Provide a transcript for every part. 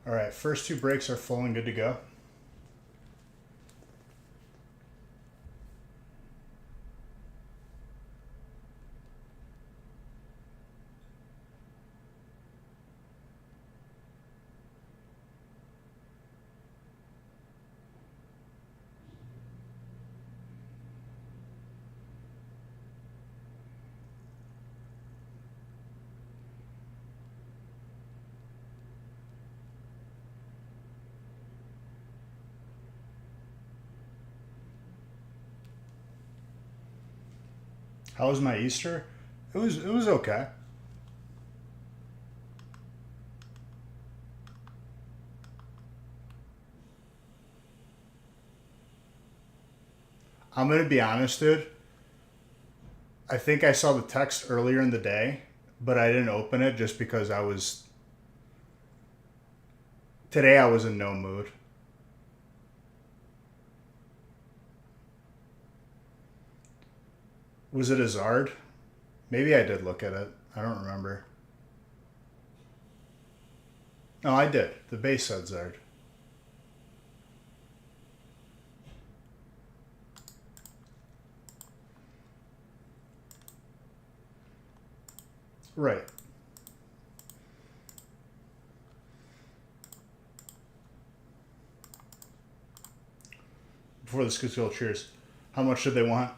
All right, first two breaks are full and good to go. How was my Easter? It was okay. I'm gonna be honest, dude. I think I saw the text earlier in the day, but I didn't open it just because today I was in no mood. Was it a Zard? Maybe I did look at it. I don't remember. No, I did. The base said Zard. Right. Before the Scottsdale cheers. How much did they want?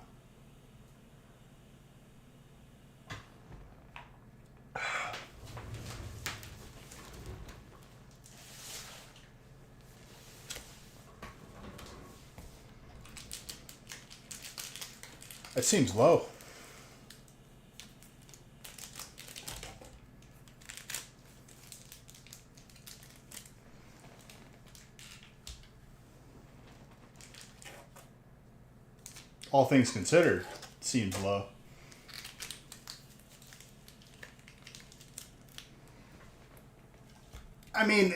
It seems low. All things considered, it seems low. I mean,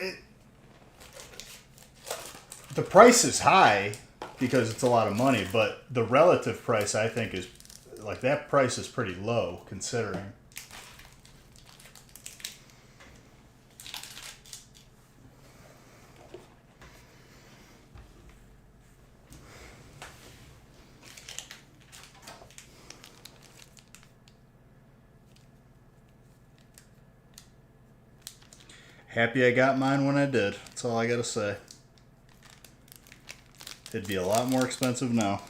the price is high because it's a lot of money, but the relative price, I think, is like that price is pretty low considering. Happy I got mine when I did. That's all I gotta say. It'd be a lot more expensive now.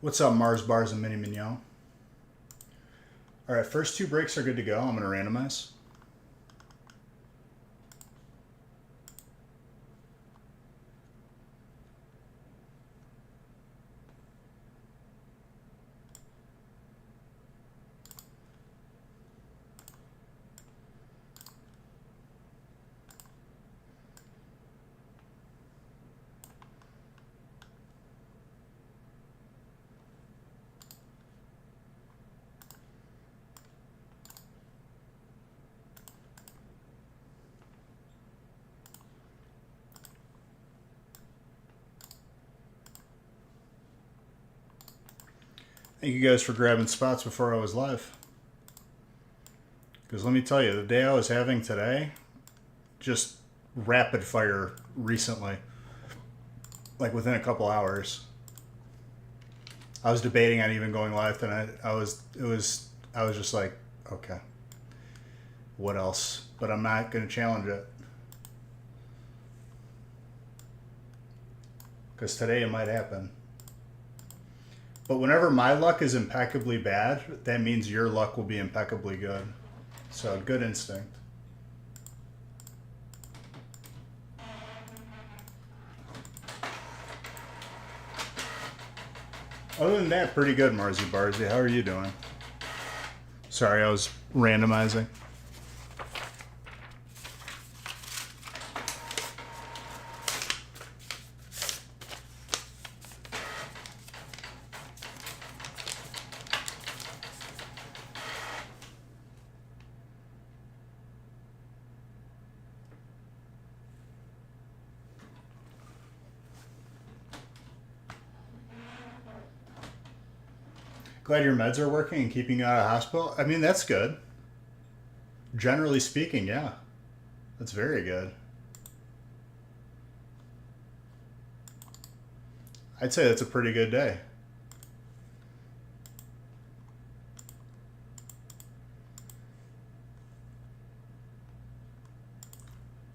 What's up, Mars Bars and Mini Mignon? All right, first two breaks are good to go. I'm going to randomize. Thank you guys for grabbing spots before I was live. Because let me tell you, the day I was having today, just rapid fire recently, like within a couple hours. I was debating on even going live tonight. I was just like, okay, what else? But I'm not going to challenge it. Because today it might happen. But whenever my luck is impeccably bad, that means your luck will be impeccably good. So, good instinct. Other than that, pretty good, Marzi Barzy. How are you doing? Sorry, I was randomizing. Glad your meds are working and keeping you out of hospital. I mean, that's good. Generally speaking, yeah. That's very good. I'd say that's a pretty good day.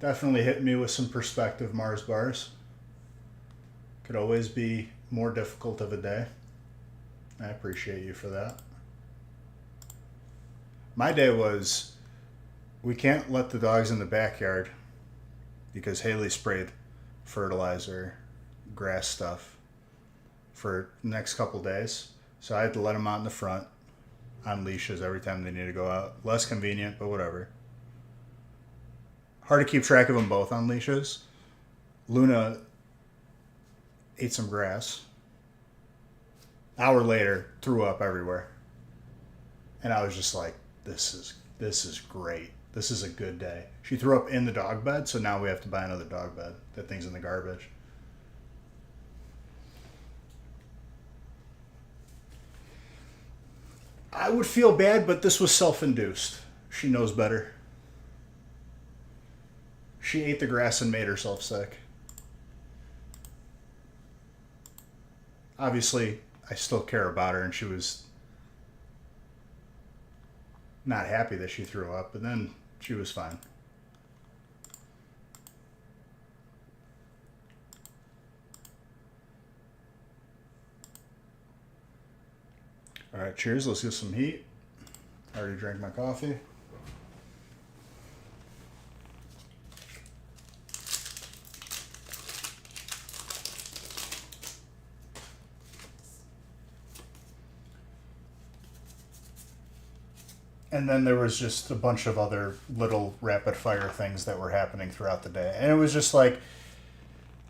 Definitely hit me with some perspective, Mars bars. Could always be more difficult of a day. I appreciate you for that. My day was, we can't let the dogs in the backyard because Haley sprayed fertilizer, grass stuff for the next couple days. So I had to let them out in the front on leashes every time they need to go out. Less convenient, but whatever. Hard to keep track of them both on leashes. Luna ate some grass. Hour later, threw up everywhere. And I was just like, this is great. This is a good day. She threw up in the dog bed, so now we have to buy another dog bed. That thing's in the garbage. I would feel bad, but this was self-induced. She knows better. She ate the grass and made herself sick. Obviously, I still care about her, and she was not happy that she threw up, but then she was fine. All right, cheers. Let's get some heat. I already drank my coffee. And then there was just a bunch of other little rapid fire things that were happening throughout the day. And it was just like,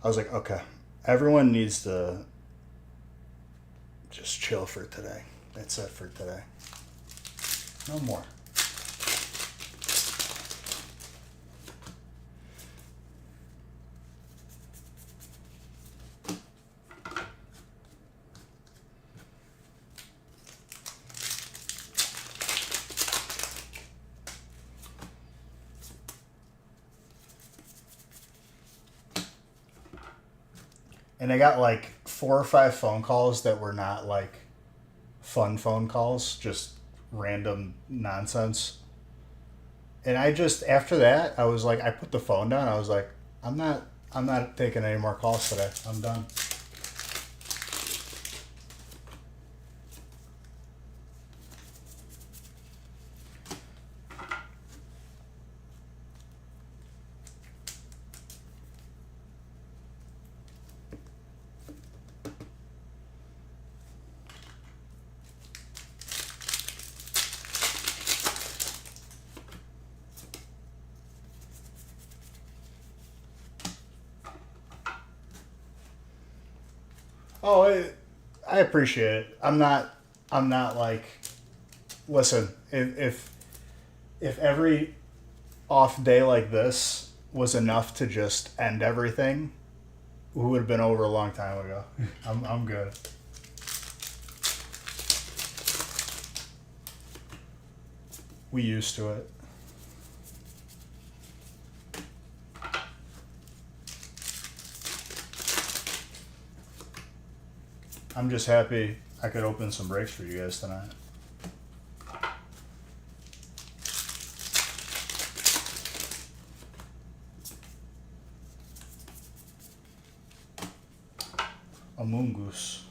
I was like, okay, everyone needs to just chill for today. That's it for today. No more. And I got like 4 or 5 phone calls that were not like fun phone calls, just random nonsense. And I just, after that, I was like, I put the phone down. I was like, I'm not taking any more calls today. I'm done. Oh, I appreciate it. I'm not like, listen, if every off day like this was enough to just end everything, we would have been over a long time ago. I'm good. We used to it. I'm just happy I could open some breaks for you guys tonight. A mongoose.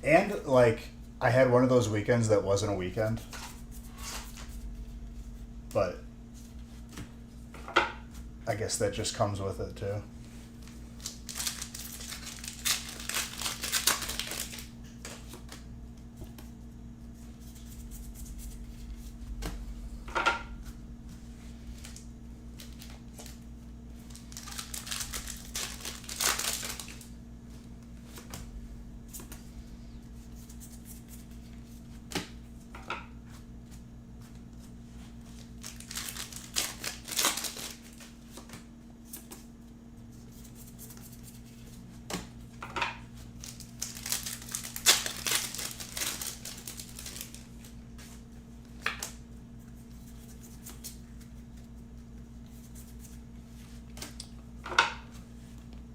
And like, I had one of those weekends that wasn't a weekend, but I guess that just comes with it too.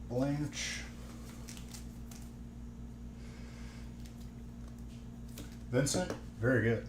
Blanche. Vincent, very good.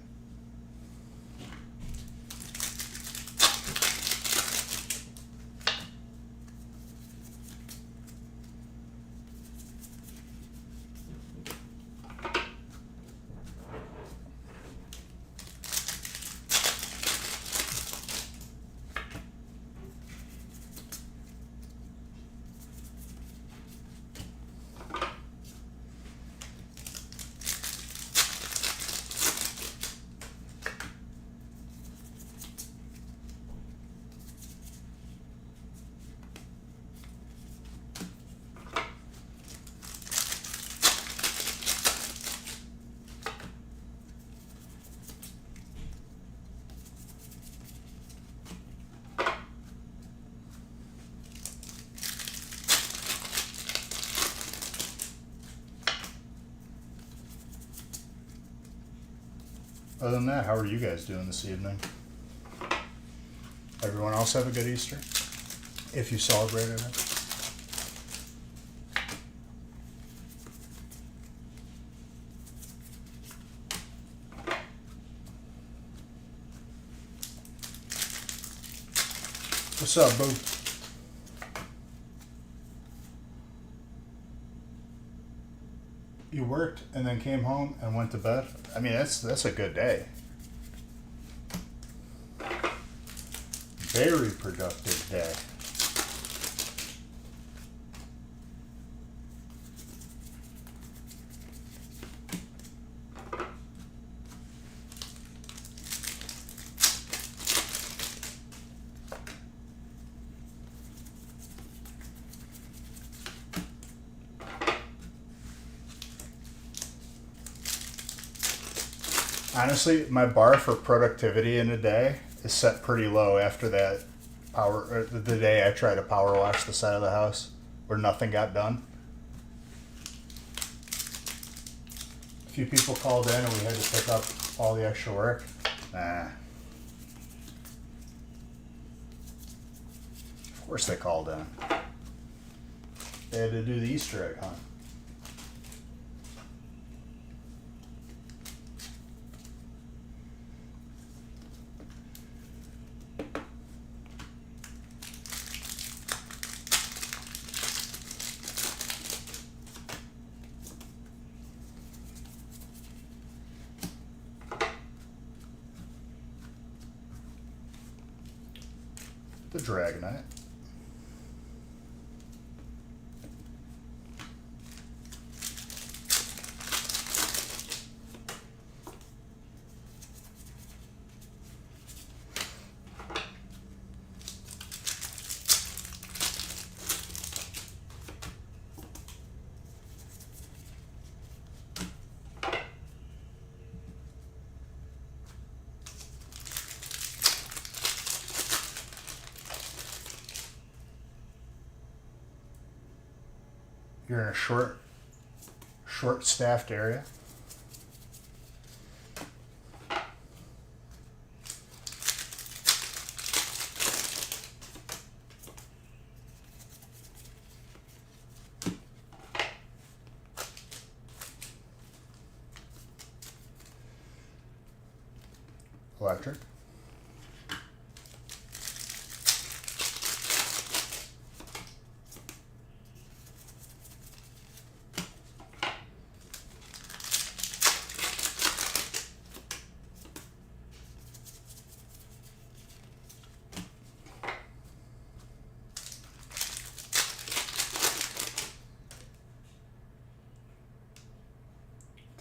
Other than that, how are you guys doing this evening? Everyone else have a good Easter? If you celebrated it. What's up, boo? You worked and then came home and went to bed? I mean, that's a good day. Very productive day. Honestly, my bar for productivity in a day is set pretty low after that the day I tried to power wash the side of the house where nothing got done. A few people called in and we had to pick up all the extra work. Nah. Of course they called in. They had to do the Easter egg hunt. The Dragonite. You're in a short staffed area. Electric.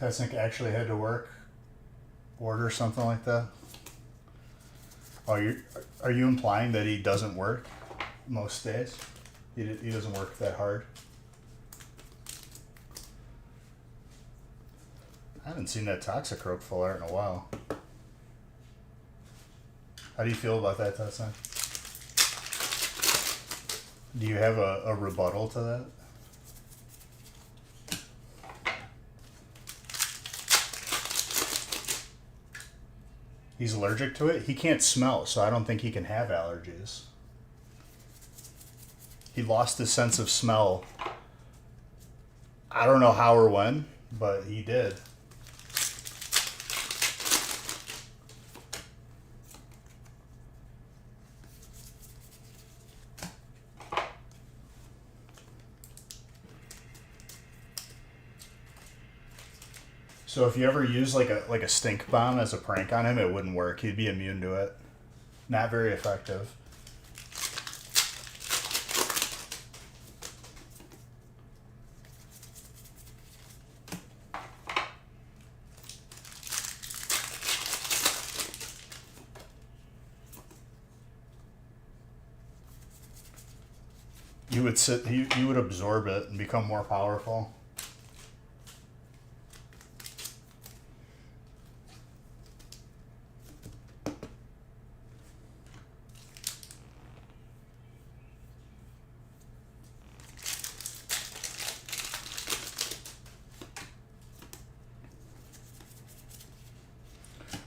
Tesnick actually had to work, order something like that. Oh, are you implying that he doesn't work most days? He doesn't work that hard? I haven't seen that Toxicroak full art in a while. How do you feel about that, Tesnick? Do you have a rebuttal to that? He's allergic to it? He can't smell, so I don't think he can have allergies. He lost his sense of smell. I don't know how or when, but he did. So if you ever use like a stink bomb as a prank on him, it wouldn't work. He'd be immune to it. Not very effective. You would you would absorb it and become more powerful.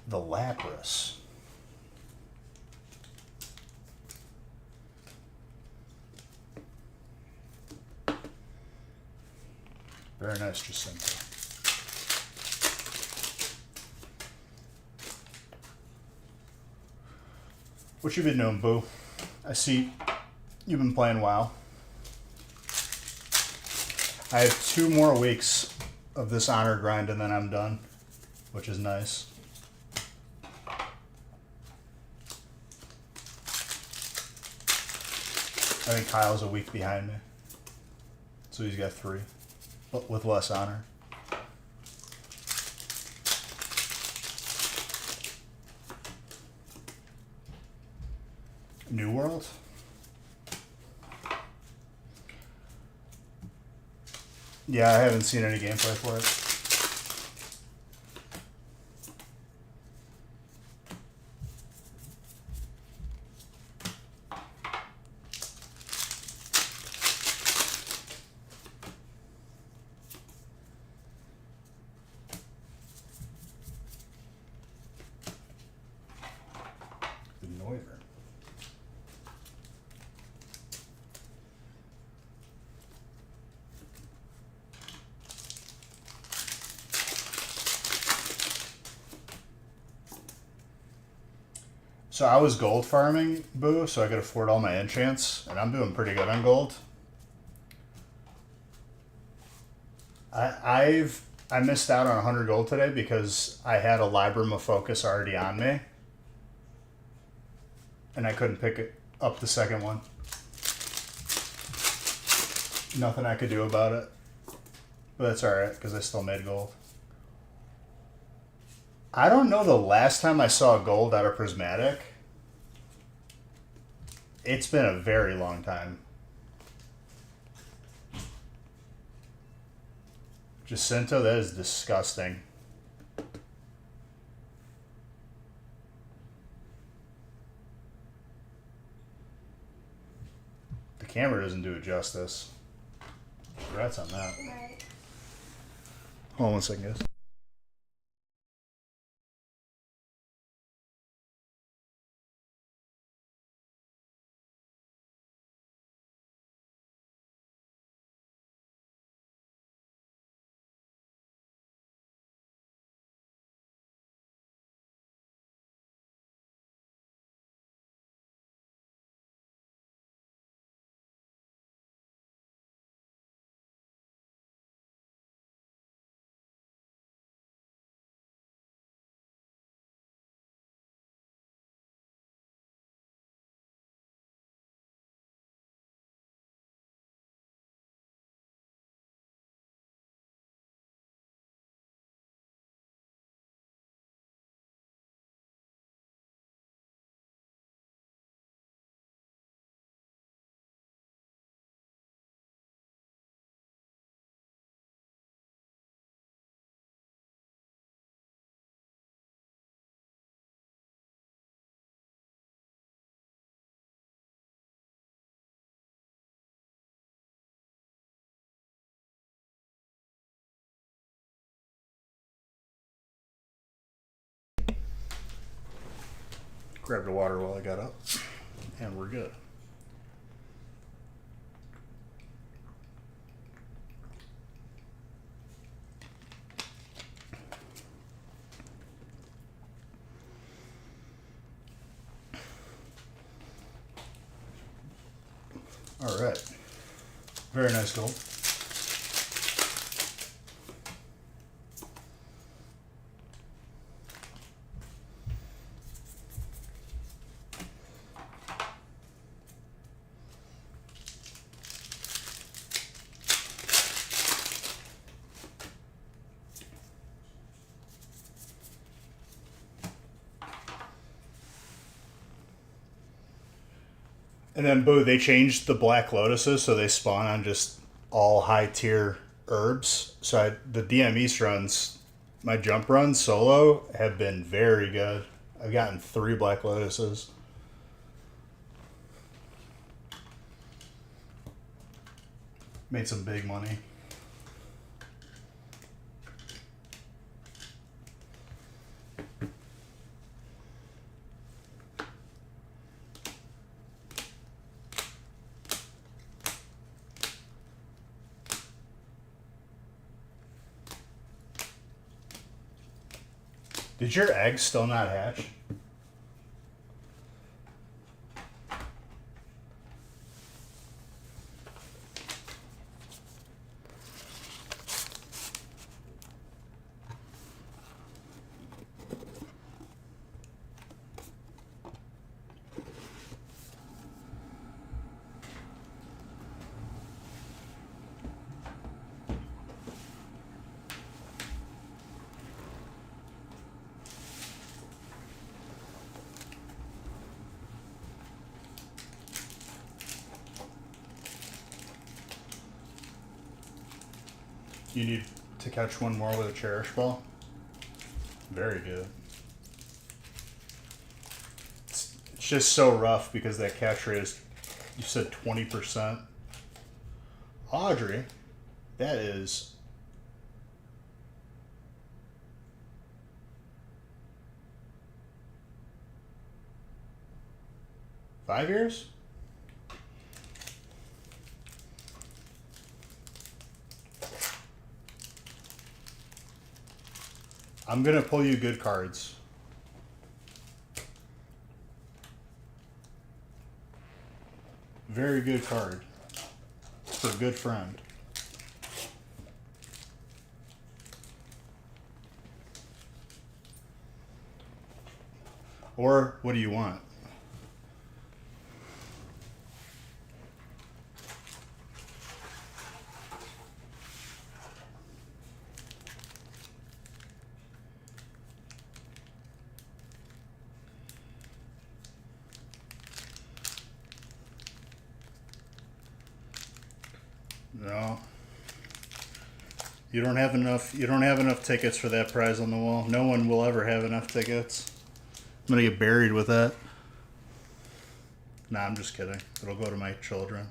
The Lapras. Very nice, Jacinta. What you been doing, Boo? I see you've been playing WoW. I have 2 more weeks of this honor grind and then I'm done, which is nice. I think Kyle's a week behind me. So he's got 3, but with less honor. New World? Yeah, I haven't seen any gameplay for it. So I was gold farming, Boo, so I could afford all my enchants, and I'm doing pretty good on gold. I missed out on 100 gold today because I had a Librum of Focus already on me, and I couldn't pick it up the second one. Nothing I could do about it, but that's alright because I still made gold. I don't know the last time I saw gold out of Prismatic. It's been a very long time. Jacinto, that is disgusting. The camera doesn't do it justice. Congrats on that. Right. Hold on one second, guys. Grabbed a water while I got up, and we're good. All right. Very nice gold. And then, boo, they changed the Black Lotuses so they spawn on just all high tier herbs. So the DM East runs, my jump runs solo have been very good. I've gotten 3 Black Lotuses. Made some big money. Did your eggs still not hatch? You need to catch one more with a cherish ball. Very good. It's just so rough because that catch rate is, you said 20%. Audrey, that is five years? I'm going to pull you good cards. Very good card. For a good friend. Or what do you want? No. You don't have enough tickets for that prize on the wall. No one will ever have enough tickets. I'm gonna get buried with that. Nah, I'm just kidding. It'll go to my children.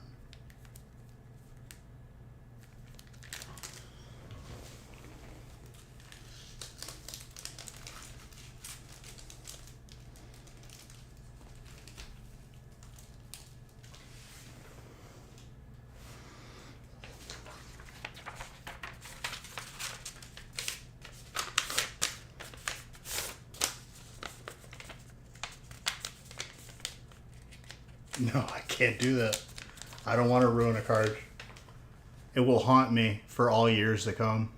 No, I can't do that. I don't want to ruin a card. It will haunt me for all years to come.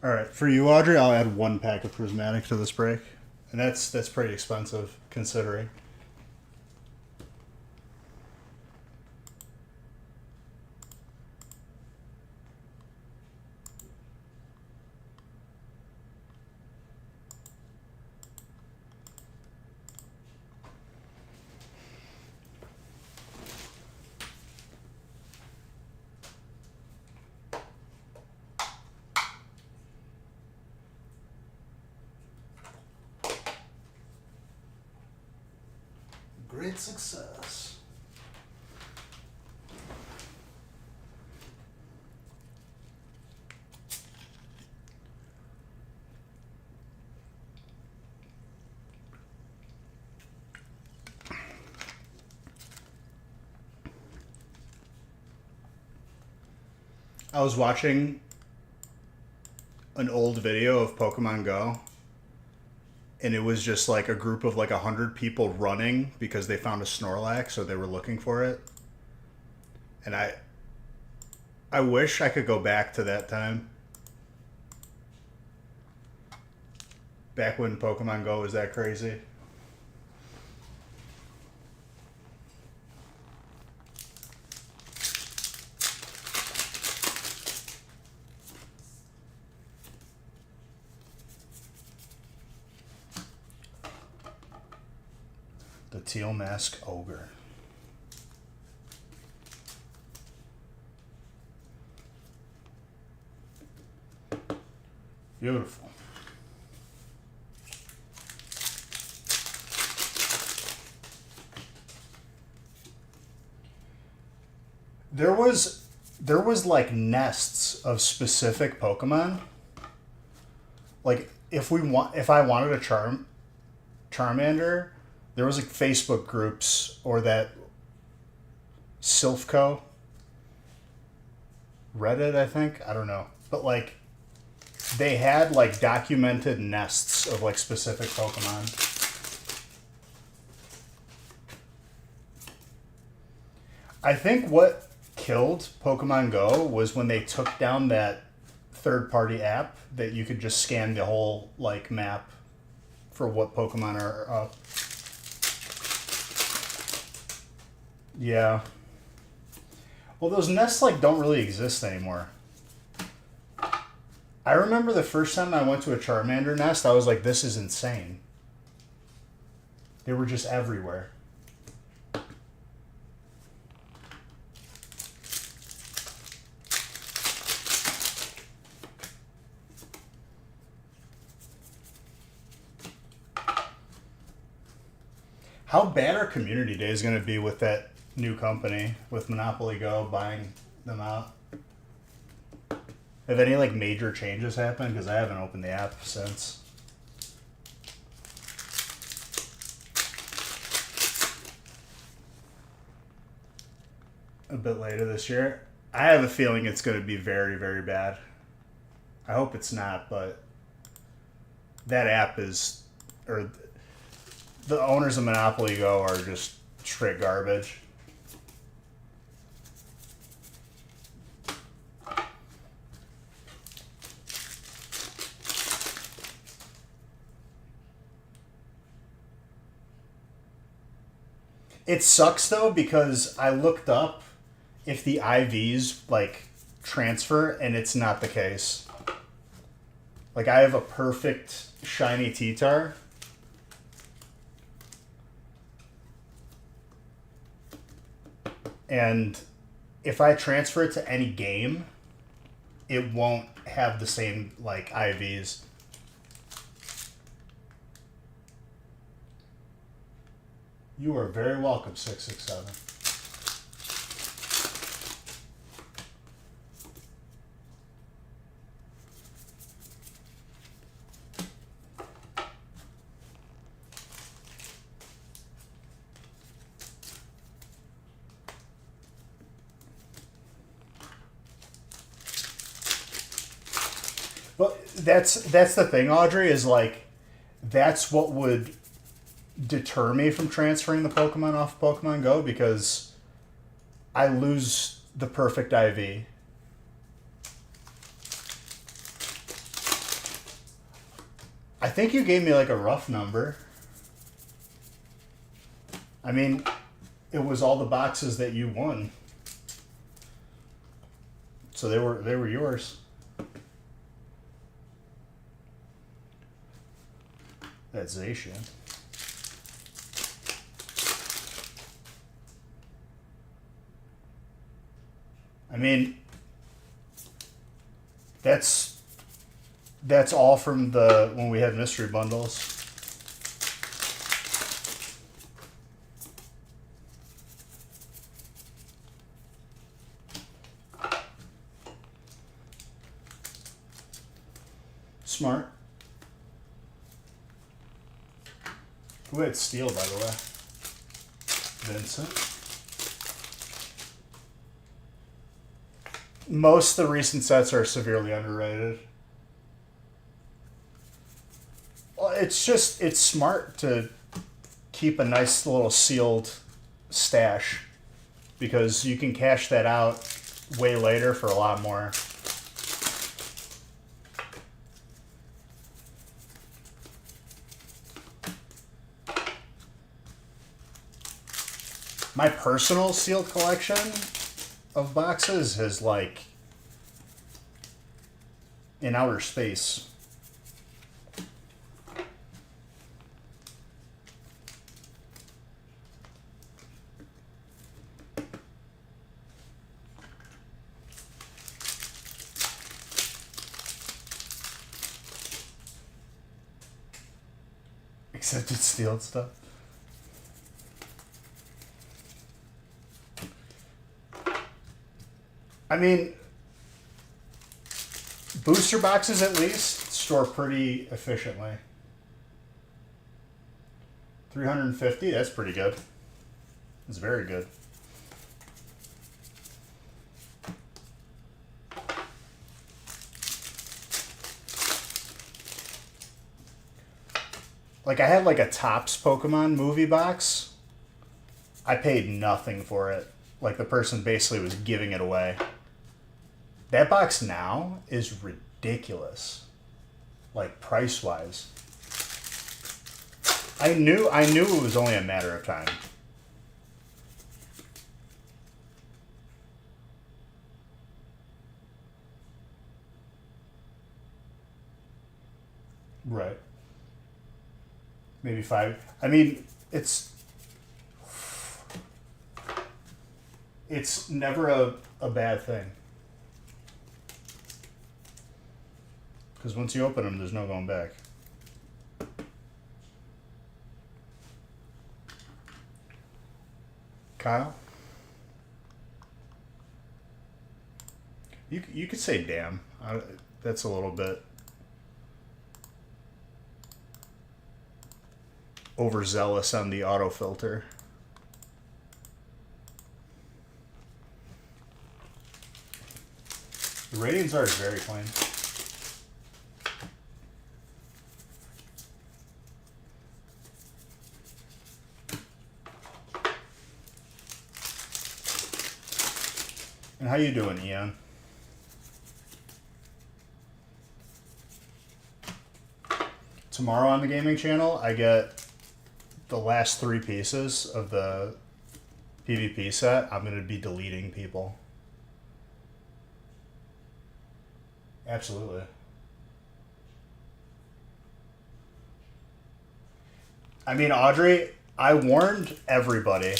All right, for you, Audrey, I'll add 1 pack of prismatic to this break, and that's pretty expensive considering. Great success. I was watching an old video of Pokemon Go, and it was just like a group of like 100 people running because they found a Snorlax, so they were looking for it. And I wish I could go back to that time. Back when Pokemon Go was that crazy. The Teal Mask Ogre. Beautiful. There was like nests of specific Pokemon. Like if I wanted a Charmander, there was like Facebook groups or that Silphco Reddit, I think. I don't know. But like they had like documented nests of like specific Pokemon. I think what killed Pokemon Go was when they took down that third-party app that you could just scan the whole like map for what Pokemon are up. Yeah. Well, those nests like don't really exist anymore. I remember the first time I went to a Charmander nest, I was like, this is insane. They were just everywhere. How bad are community days going to be with that new company, with Monopoly Go buying them out? Have any like major changes happened? Because I haven't opened the app since. A bit later this year. I have a feeling it's going to be very, very bad. I hope it's not, but that app is, or the owners of Monopoly Go are just straight garbage. It sucks though because I looked up if the IVs like transfer and it's not the case. Like I have a perfect shiny T-Tar. And if I transfer it to any game, it won't have the same like IVs. You are very welcome, 667. But that's the thing, Audrey, is like that's what would deter me from transferring the Pokemon off Pokemon Go, because I lose the perfect IV. I think you gave me like a rough number. I mean, it was all the boxes that you won. So they were yours. That's Zacian. I mean, that's all from the when we had mystery bundles. Smart. Who had Steel, by the way? Vincent. Most of the recent sets are severely underrated. Well, it's smart to keep a nice little sealed stash because you can cash that out way later for a lot more. My personal sealed collection of boxes is like in outer space. Except it's sealed stuff. I mean, booster boxes at least store pretty efficiently. 350, that's pretty good. That's very good. Like I had like a Topps Pokemon movie box. I paid nothing for it. Like the person basically was giving it away. That box now is ridiculous. Like price-wise. I knew it was only a matter of time. Right. Maybe 5. I mean, it's never a bad thing. Because once you open them, there's no going back. Kyle? You could say damn. That's a little bit overzealous on the auto filter. The ratings are very clean. And how you doing, Ian? Tomorrow on the gaming channel, I get the last 3 pieces of the PvP set. I'm going to be deleting people. Absolutely. I mean, Audrey, I warned everybody.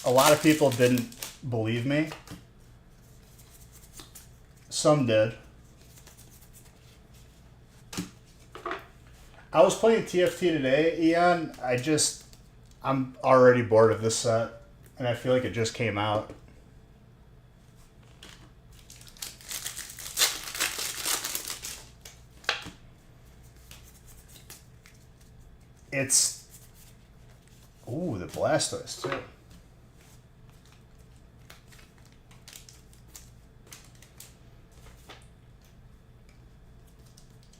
A lot of people didn't believe me. Some did. I was playing TFT today, Eon. I'm already bored of this set, and I feel like it just came out. It's... Ooh, the Blastoise, too.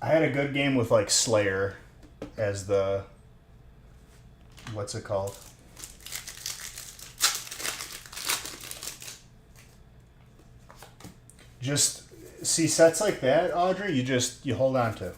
I had a good game with, like, Slayer as the... What's it called? Just see sets like that, Audrey, you hold on to.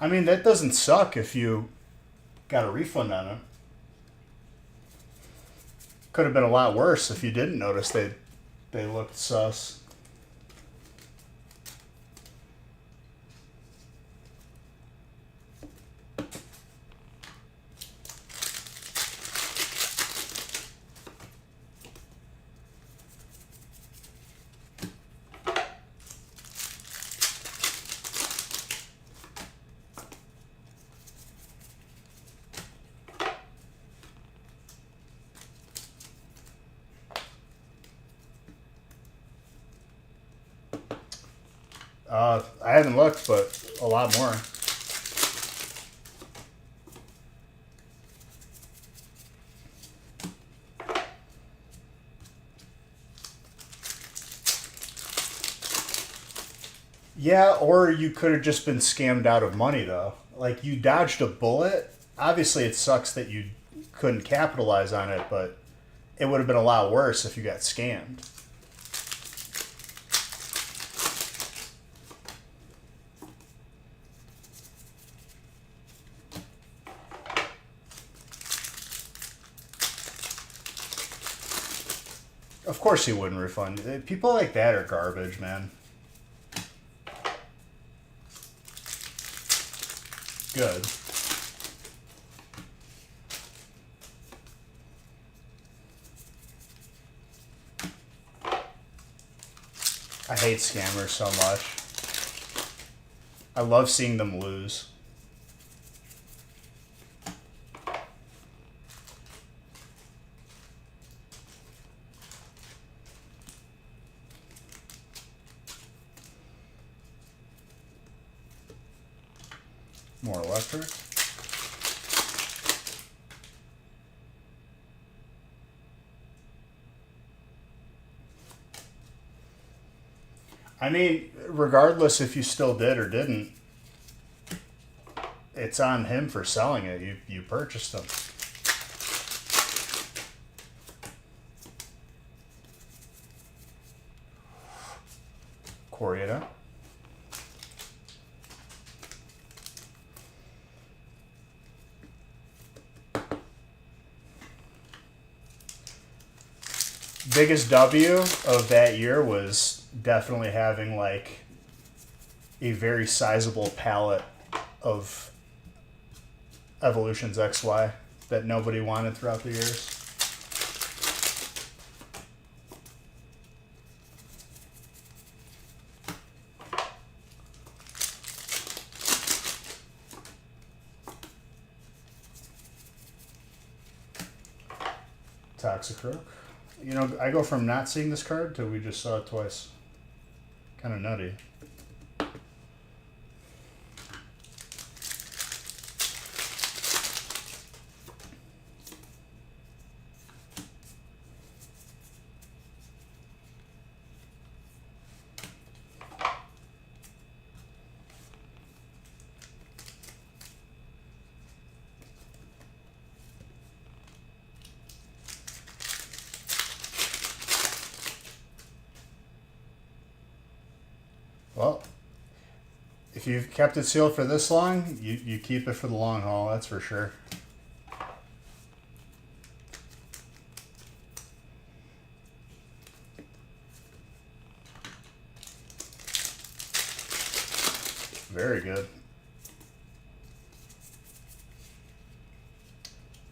I mean, that doesn't suck if you got a refund on it. Could have been a lot worse if you didn't notice they looked sus. I haven't looked, but a lot more. Yeah, or you could have just been scammed out of money, though. Like, you dodged a bullet. Obviously, it sucks that you couldn't capitalize on it, but it would have been a lot worse if you got scammed. Of course he wouldn't refund. People like that are garbage, man. Good. I hate scammers so much. I love seeing them lose. More electric. I mean, regardless if you still did or didn't, it's on him for selling it. You purchased them. Corrieda. Biggest W of that year was definitely having like a very sizable palette of Evolutions XY that nobody wanted throughout the years. Toxicroak. You know, I go from not seeing this card to we just saw it twice. Kind of nutty. Well, if you've kept it sealed for this long, you keep it for the long haul, that's for sure. Very good.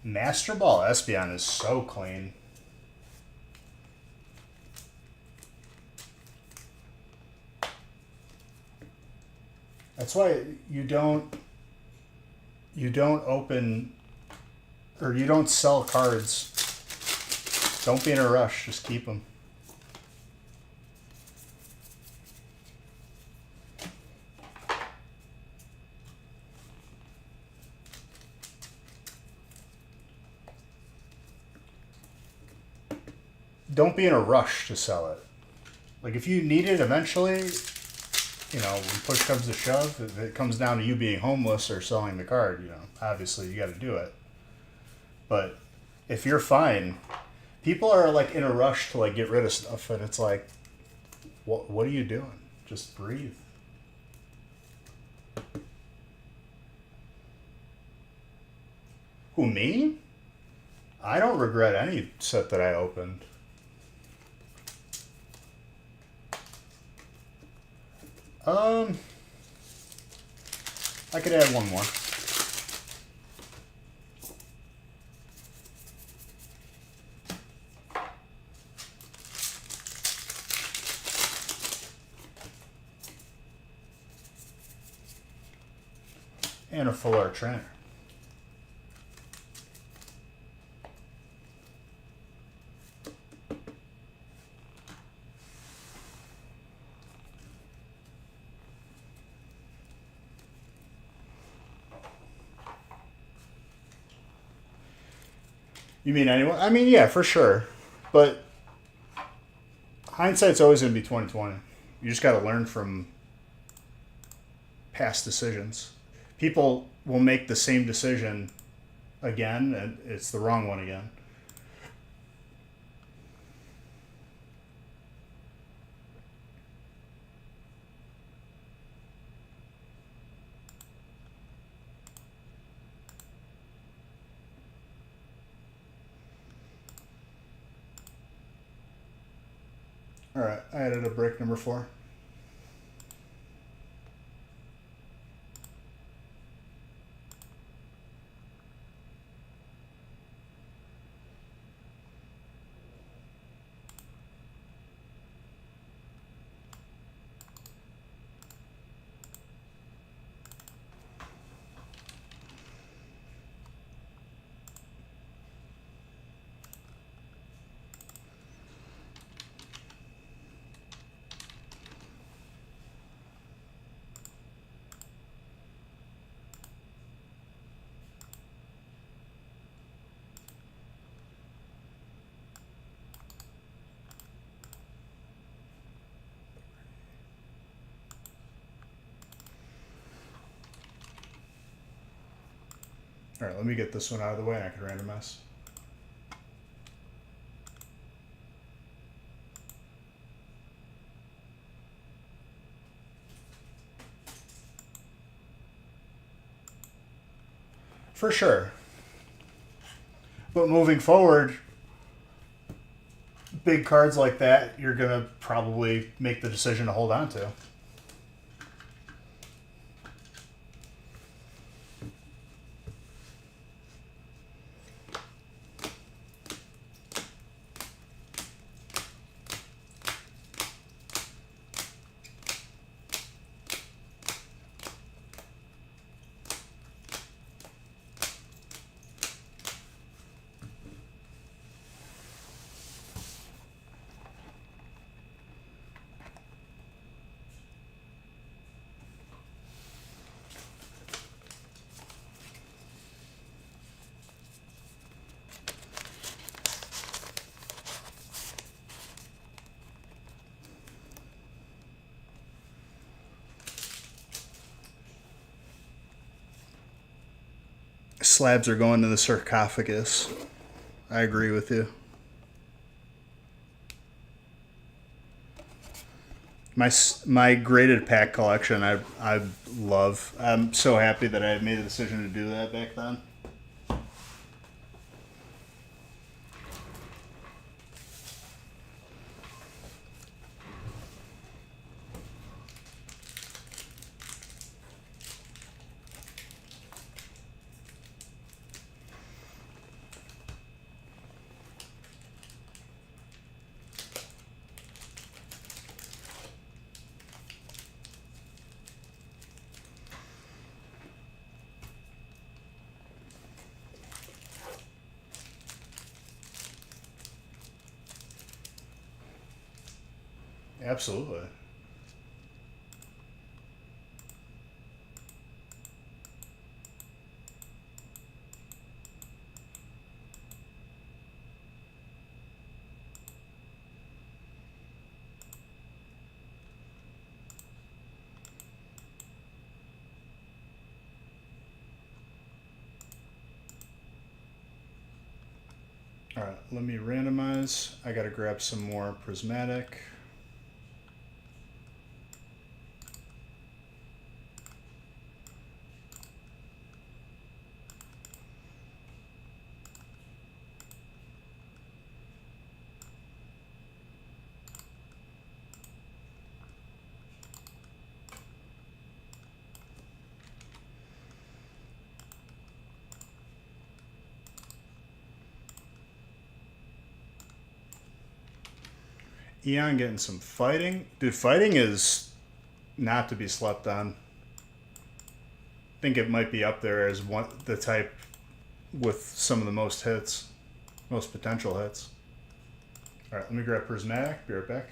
Master Ball Espeon is so clean. That's why you don't open, or you don't sell cards. Don't be in a rush, just keep them. Don't be in a rush to sell it. Like, if you need it eventually, you know, when push comes to shove, if it comes down to you being homeless or selling the card, you know, obviously you got to do it. But if you're fine, people are like in a rush to like get rid of stuff, and it's like, what are you doing? Just breathe. Who, me? I don't regret any set that I opened. I could add one more. And a full art trainer. You mean anyone? I mean, yeah, for sure. But hindsight's always going to be 20/20. You just got to learn from past decisions. People will make the same decision again, and it's the wrong one again. All right, I added a brick number 4. All right, let me get this one out of the way and I can random mess. For sure. But moving forward, big cards like that, you're going to probably make the decision to hold on to. Slabs are going to the sarcophagus. I agree with you. My graded pack collection, I love. I'm so happy that I made the decision to do that back then. Absolutely. All right, let me randomize. I got to grab some more prismatic. Eon getting some fighting. Dude, fighting is not to be slept on. I think it might be up there as the type with some of the most hits, most potential hits. All right, let me grab prismatic. Be right back.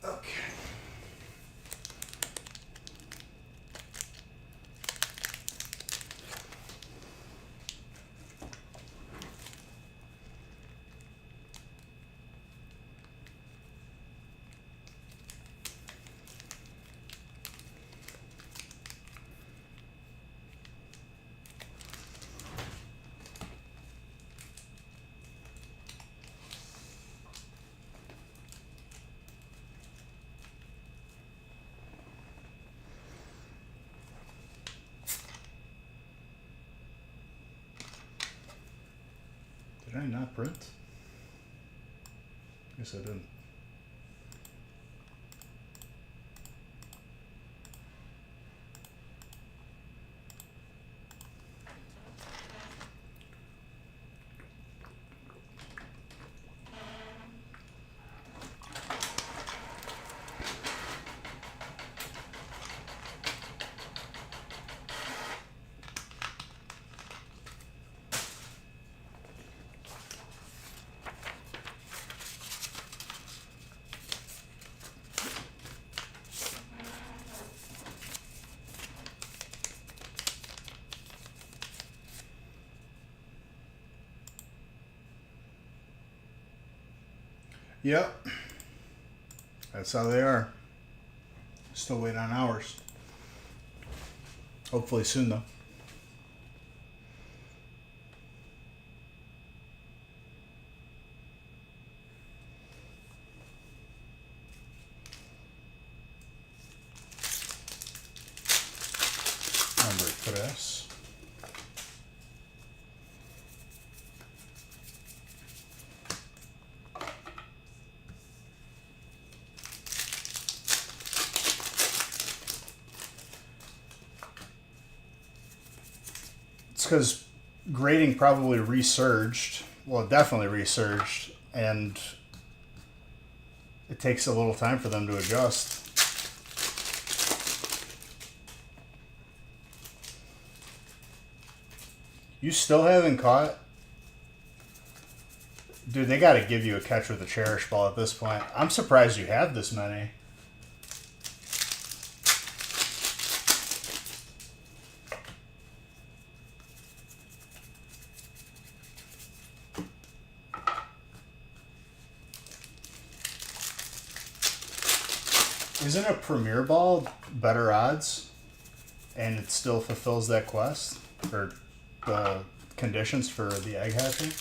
Okay. Did I not print? Guess I didn't. Yep. That's how they are. Still waiting on ours. Hopefully soon, though. Number press. because grading probably resurged. Well, it definitely resurged, and it takes a little time for them to adjust. You still haven't caught? Dude, they got to give you a catch with a cherish ball at this point. I'm surprised you have this many. Isn't a premier ball better odds and it still fulfills that quest or the conditions for the egg hatching?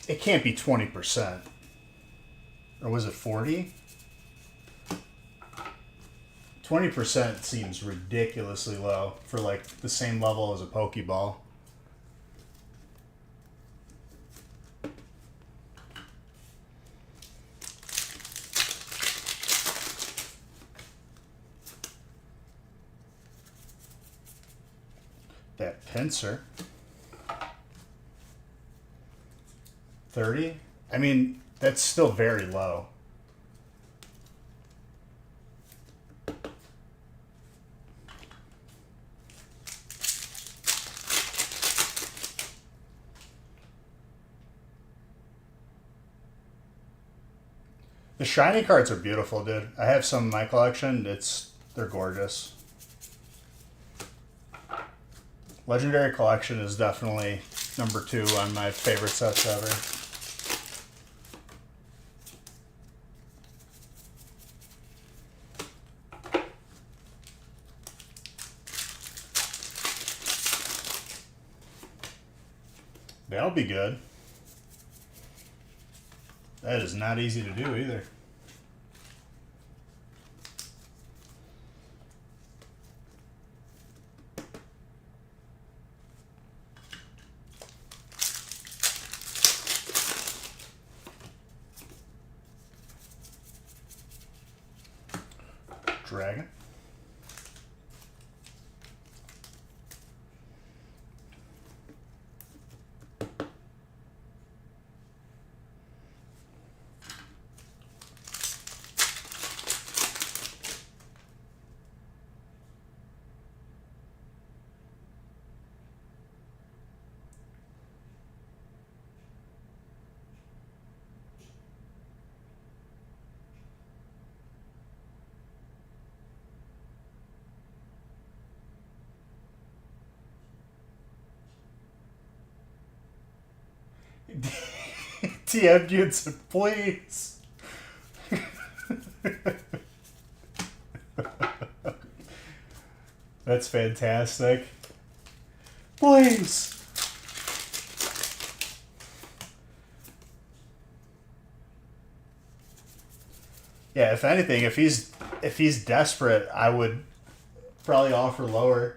It can't be 20%. Or was it 40? 20% seems ridiculously low for like the same level as a Pokeball. That pincer. 30? I mean, that's still very low. The shiny cards are beautiful, dude. I have some in my collection. They're gorgeous. Legendary Collection is definitely number 2 on my favorite sets ever. That'll be good. That is not easy to do either. Dragon. TM dude said, please. That's fantastic. Please. Yeah, if anything, if he's desperate, I would probably offer lower.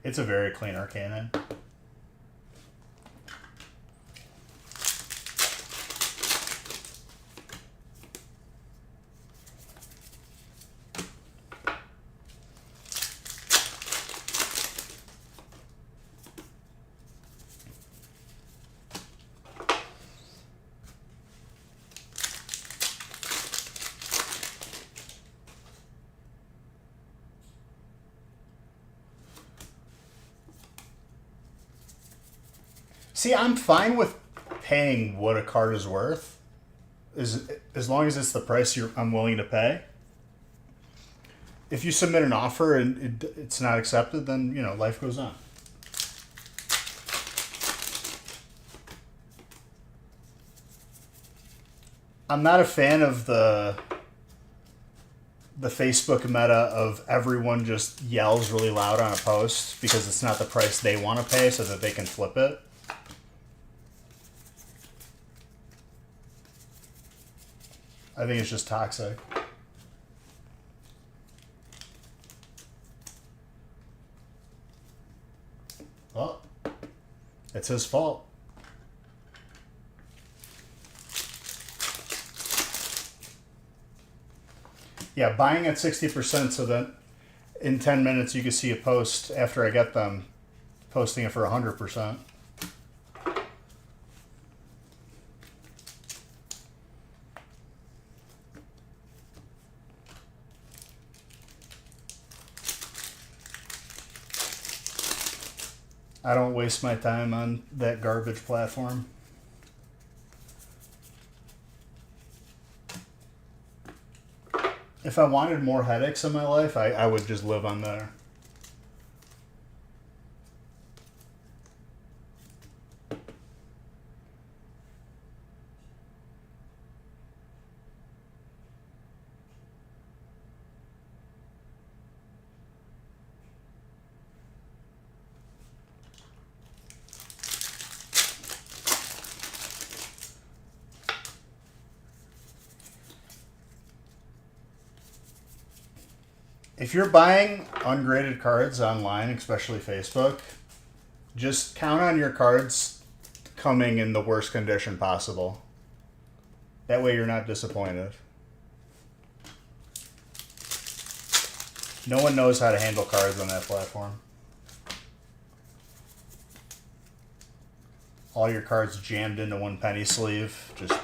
It's a very clean Arcanine. See, I'm fine with paying what a card is worth, as long as it's the price I'm willing to pay. If you submit an offer and it's not accepted, then, you know, life goes on. I'm not a fan of the Facebook meta of everyone just yells really loud on a post because it's not the price they want to pay so that they can flip it. I think it's just toxic. Well, it's his fault. Yeah, buying at 60% so that in 10 minutes you can see a post after I get them posting it for 100%. I don't waste my time on that garbage platform. If I wanted more headaches in my life, I would just live on there. If you're buying ungraded cards online, especially Facebook, just count on your cards coming in the worst condition possible. That way you're not disappointed. No one knows how to handle cards on that platform. All your cards jammed into one penny sleeve, just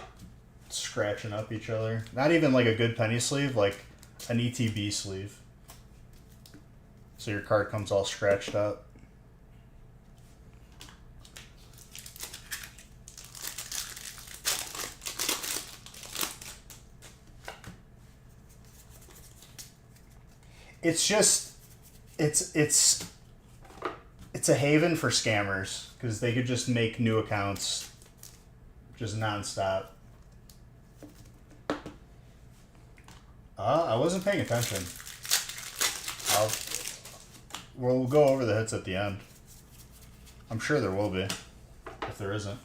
scratching up each other. Not even like a good penny sleeve, like an ETB sleeve. So your card comes all scratched up. It's just, it's a haven for scammers because they could just make new accounts just nonstop. I wasn't paying attention. We'll go over the hits at the end. I'm sure there will be, if there isn't.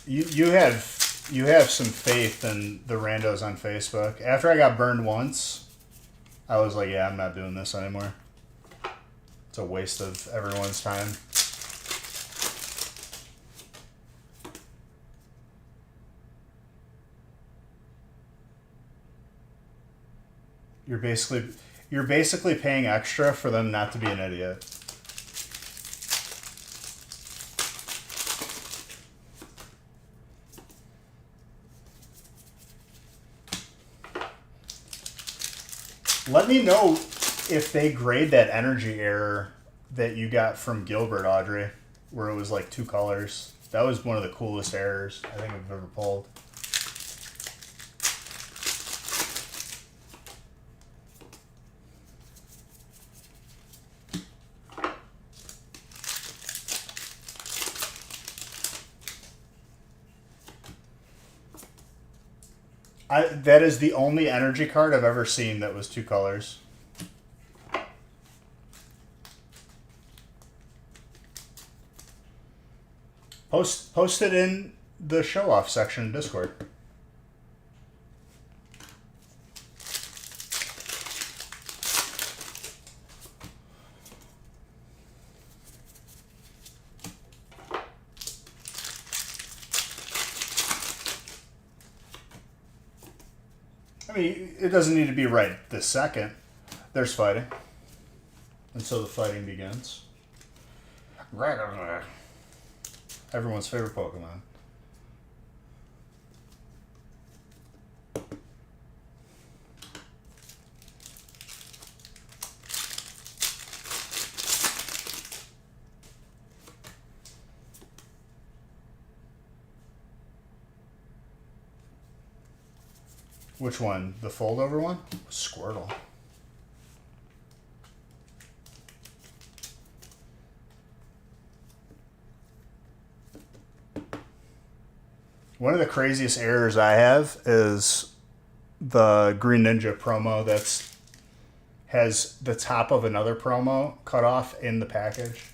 You have some faith in the randos on Facebook. After I got burned once, I was like, yeah, I'm not doing this anymore. It's a waste of everyone's time. You're basically paying extra for them not to be an idiot. Let me know if they grade that energy error that you got from Gilbert, Audrey, where it was like 2 colors. That was one of the coolest errors I think I've ever pulled. That is the only energy card I've ever seen that was 2 colors. Post it in the show-off section of Discord. I mean, it doesn't need to be right this second. There's fighting. And so the fighting begins. Everyone's favorite Pokemon. Which one? The fold-over one? Squirtle. One of the craziest errors I have is the Green Ninja promo that's has the top of another promo cut off in the package.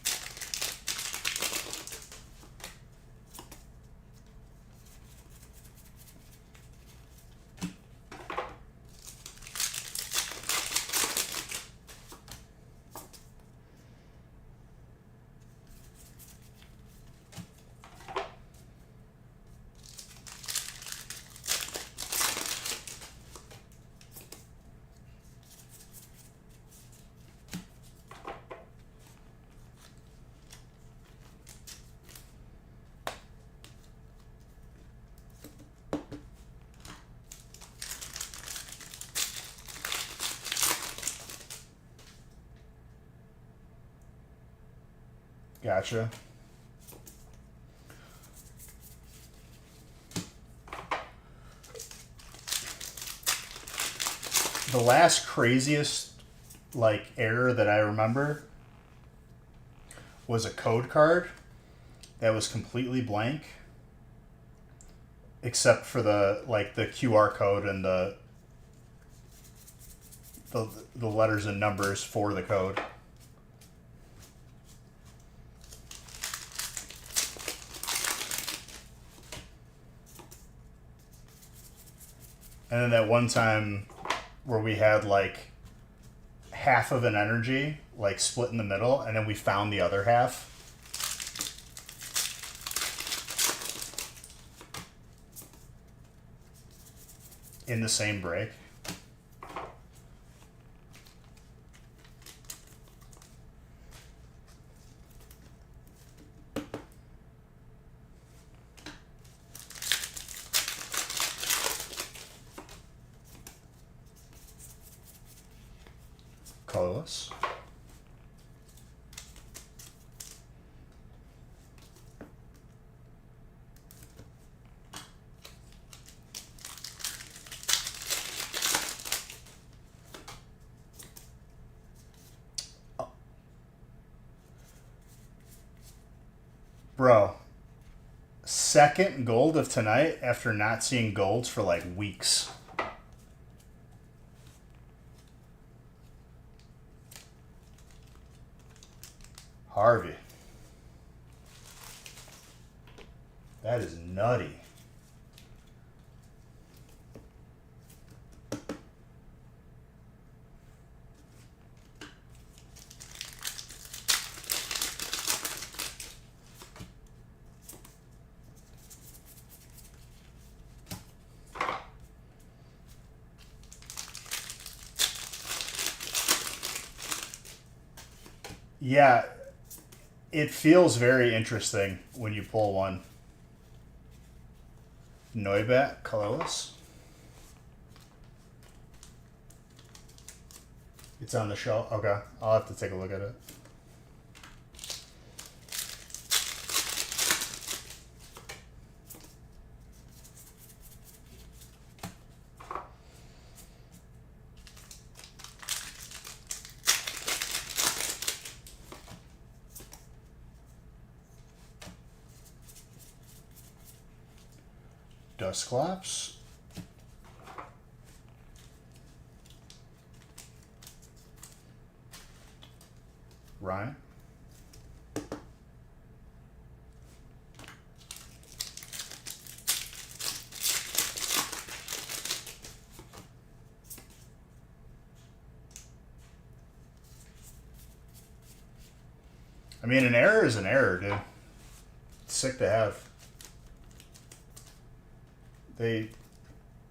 Gotcha. The last craziest like error that I remember was a code card that was completely blank except for the QR code and the letters and numbers for the code. And then that one time where we had like half of an energy like split in the middle, and then we found the other half. In the same break. Colorless. Bro, second gold of tonight after not seeing golds for like weeks. Harvey. That is nutty. Yeah, it feels very interesting when you pull one. Noibat, colorless. It's on the shelf. Okay, I'll have to take a look at it. Dusclops. Ryan. I mean, an error is an error, dude. It's sick to have.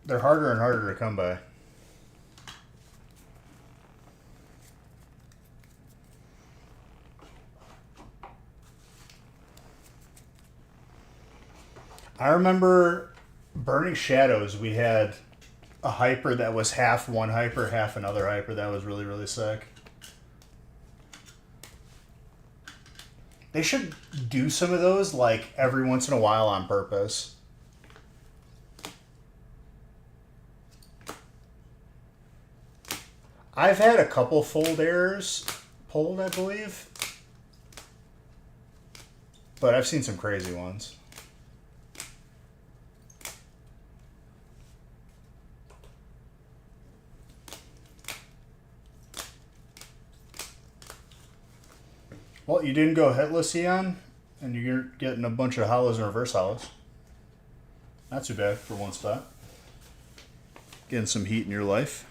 They're harder and harder to come by. I remember Burning Shadows, we had a hyper that was half one hyper, half another hyper. That was really, really sick. They should do some of those like every once in a while on purpose. I've had a couple fold errors pulled, I believe. But I've seen some crazy ones. Well, you didn't go hitless, Eon, and you're getting a bunch of hollows and reverse hollows. Not too bad for one spot. Getting some heat in your life.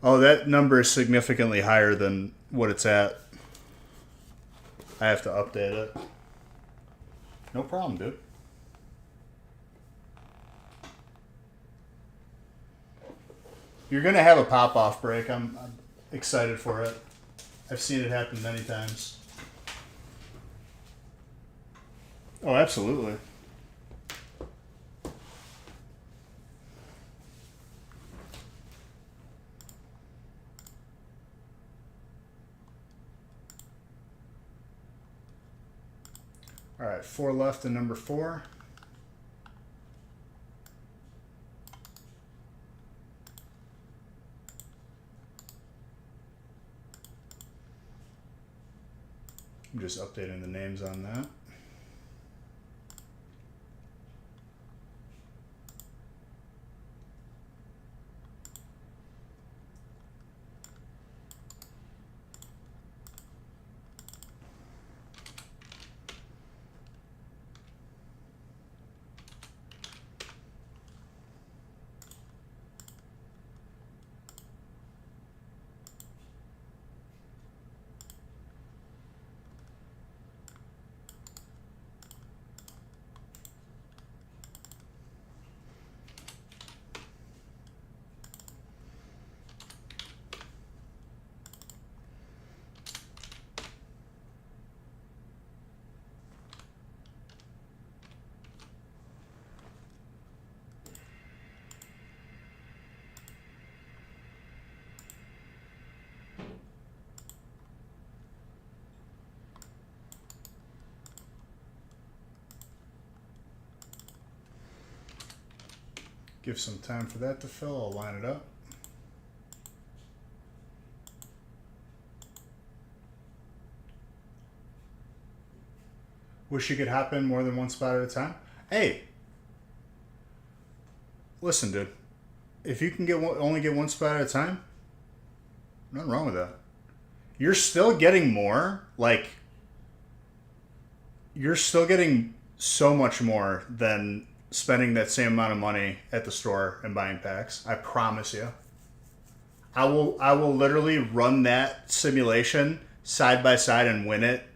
Oh, that number is significantly higher than what it's at. I have to update it. No problem, dude. You're going to have a pop-off break. I'm excited for it. I've seen it happen many times. Oh, absolutely. All right, 4 left and number 4. I'm just updating the names on that. Give some time for that to fill. I'll line it up. Wish you could hop in more than one spot at a time. Hey, listen, dude. If you can only get one spot at a time, nothing wrong with that. You're still getting more. Like, you're still getting so much more than spending that same amount of money at the store and buying packs. I promise you. I will literally run that simulation side by side and win it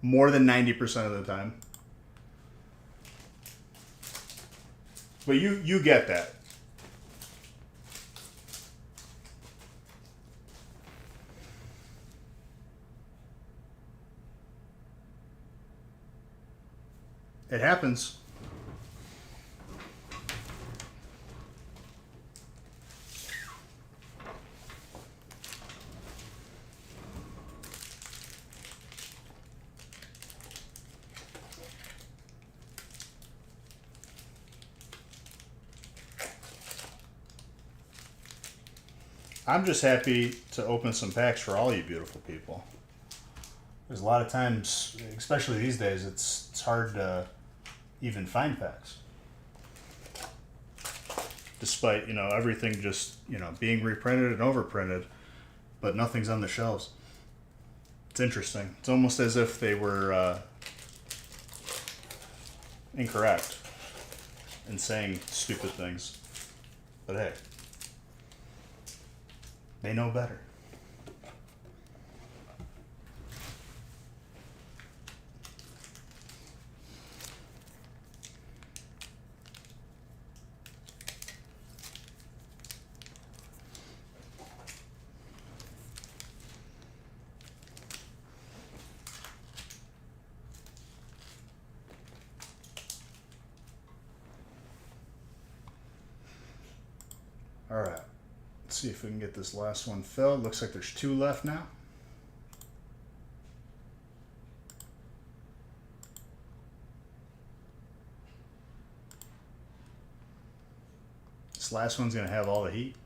more than 90% of the time. But you get that. It happens. I'm just happy to open some packs for all you beautiful people. There's a lot of times, especially these days, it's hard to even find packs. Despite, everything just, being reprinted and overprinted, but nothing's on the shelves. It's interesting. It's almost as if they were incorrect in saying stupid things. But hey, they know better. All right. Let's see if we can get this last one filled. Looks like there's 2 left now. This last one's going to have all the heat.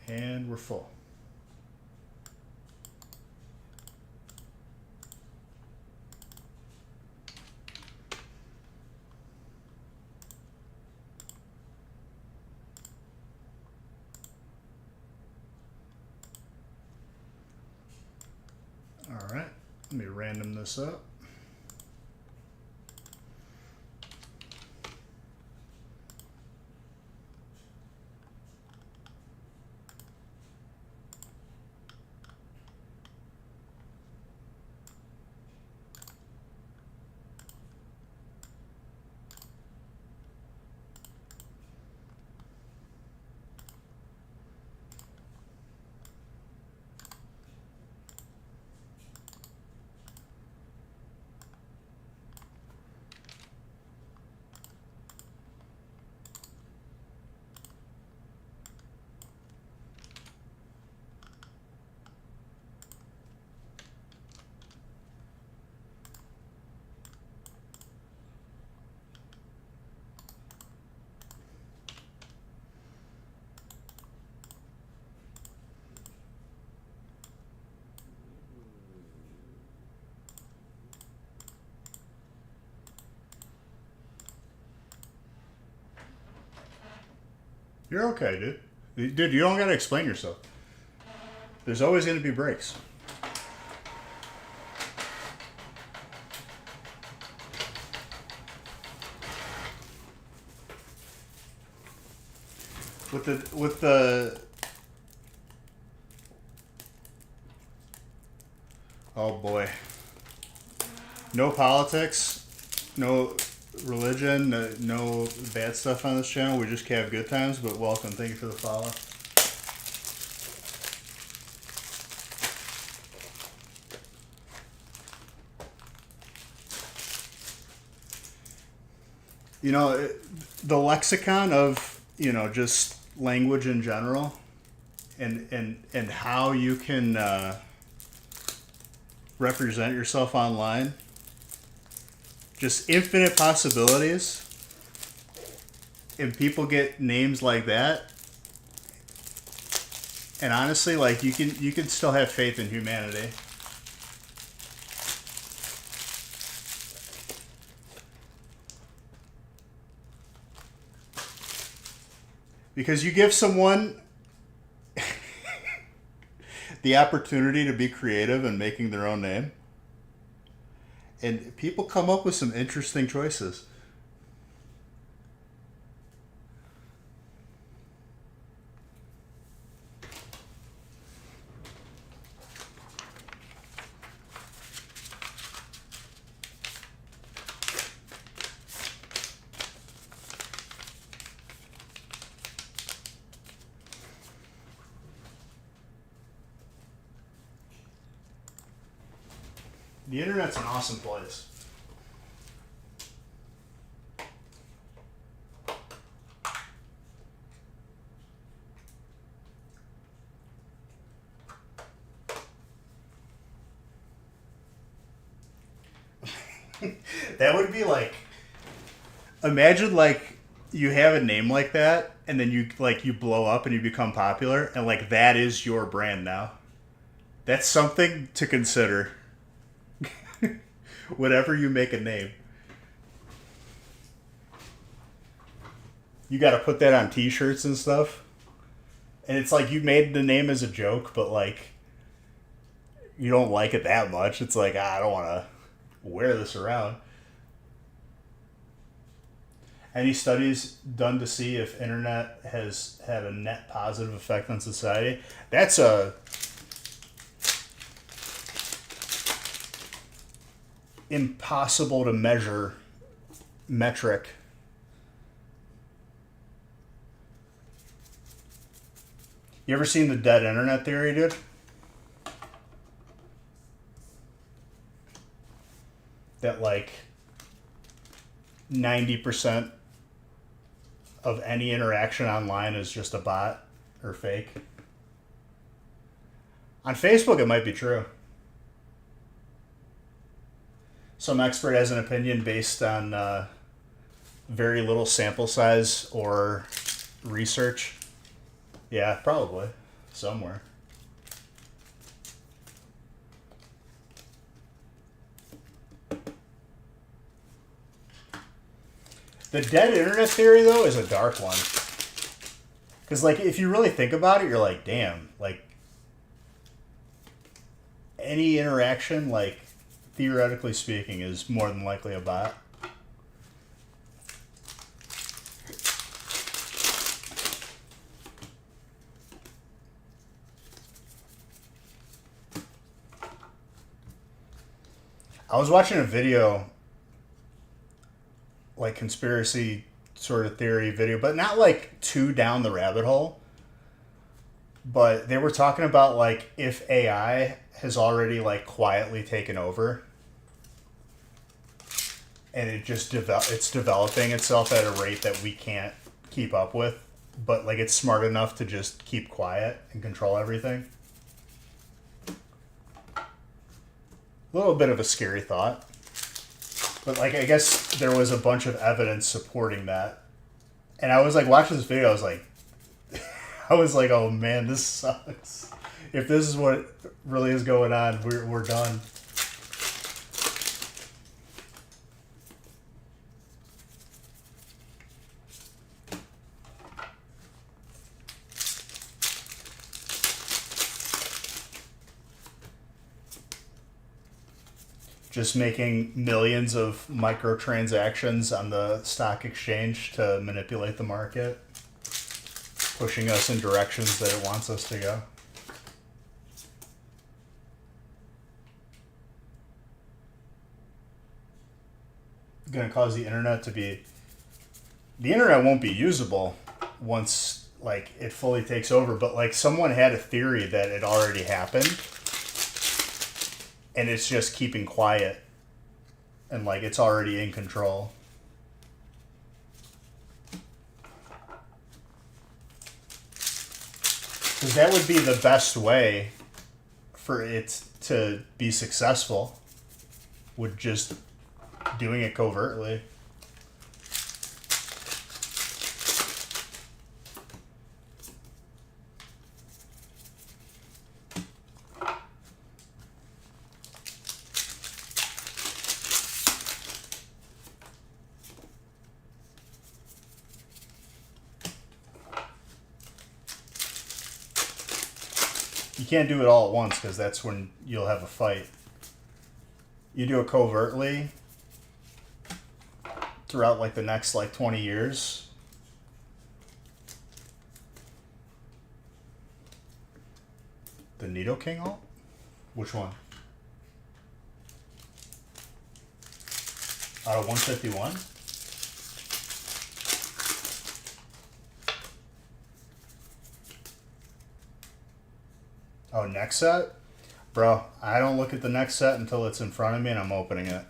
And we're full. All right, let me random this up. You're okay, dude. Dude, you don't gotta explain yourself. There's always gonna be breaks. With the oh boy. No politics, no religion, no bad stuff on this channel. We just have good times, but welcome. Thank you for the follow. You know, the lexicon of, you know, just language in general and how you can represent yourself online. Just infinite possibilities. And people get names like that. And honestly, like you can still have faith in humanity. Because you give someone the opportunity to be creative and making their own name. And people come up with some interesting choices. The internet's an awesome place. That would be like, imagine like you have a name like that and then you blow up and you become popular and like that is your brand now. That's something to consider. Whenever you make a name, you got to put that on t-shirts and stuff. And it's like you made the name as a joke, but like you don't like it that much. It's like, I don't want to wear this around. Any studies done to see if internet has had a net positive effect on society? That's a impossible to measure metric. You ever seen the dead internet theory, dude? That like 90% of any interaction online is just a bot or fake. On Facebook, it might be true. Some expert has an opinion based on very little sample size or research. Yeah, probably. somewhere. The dead internet theory, though, is a dark one. Because, like, if you really think about it, you're like, damn, like, any interaction, like, theoretically speaking, is more than likely a bot. I was watching a video, like conspiracy sort of theory video, but not like too down the rabbit hole. But they were talking about like if AI has already like quietly taken over and it's developing itself at a rate that we can't keep up with, but like it's smart enough to just keep quiet and control everything. A little bit of a scary thought. But, like, I guess there was a bunch of evidence supporting that. And I was, like, watching this video, I was like, oh, man, this sucks. If this is what really is going on, we're done. Just making millions of microtransactions on the stock exchange to manipulate the market, pushing us in directions that it wants us to go. Going to cause the internet to be... The internet won't be usable once like it fully takes over, but like someone had a theory that it already happened. And it's just keeping quiet. And, like, it's already in control. Because that would be the best way for it to be successful. Would just doing it covertly. You can't do it all at once because that's when you'll have a fight. You do it covertly throughout like the next like 20 years. The Nido King alt? Which one? Out of 151? Oh, next set? Bro, I don't look at the next set until it's in front of me and I'm opening it.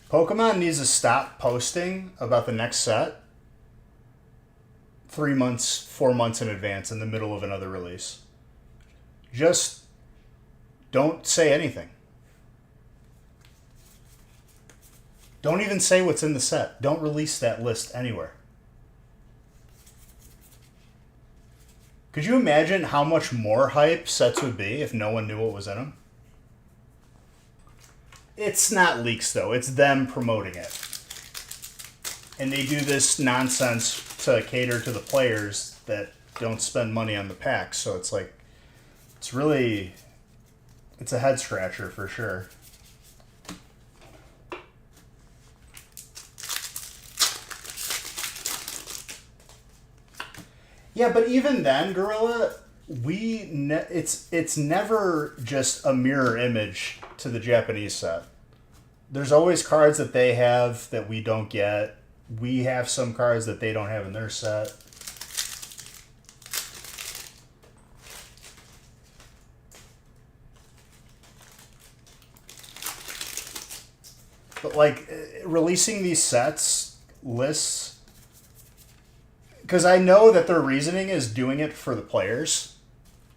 Pokemon needs to stop posting about the next set 3 months, 4 months in advance in the middle of another release. Just don't say anything. Don't even say what's in the set. Don't release that list anywhere. Could you imagine how much more hype sets would be if no one knew what was in them? It's not leaks, though. It's them promoting it. And they do this nonsense to cater to the players that don't spend money on the packs. So it's like, it's really, it's a head scratcher for sure. Yeah, but even then, Gorilla, it's never just a mirror image to the Japanese set. There's always cards that they have that we don't get. We have some cards that they don't have in their set. But like releasing these sets lists, because I know that their reasoning is doing it for the players,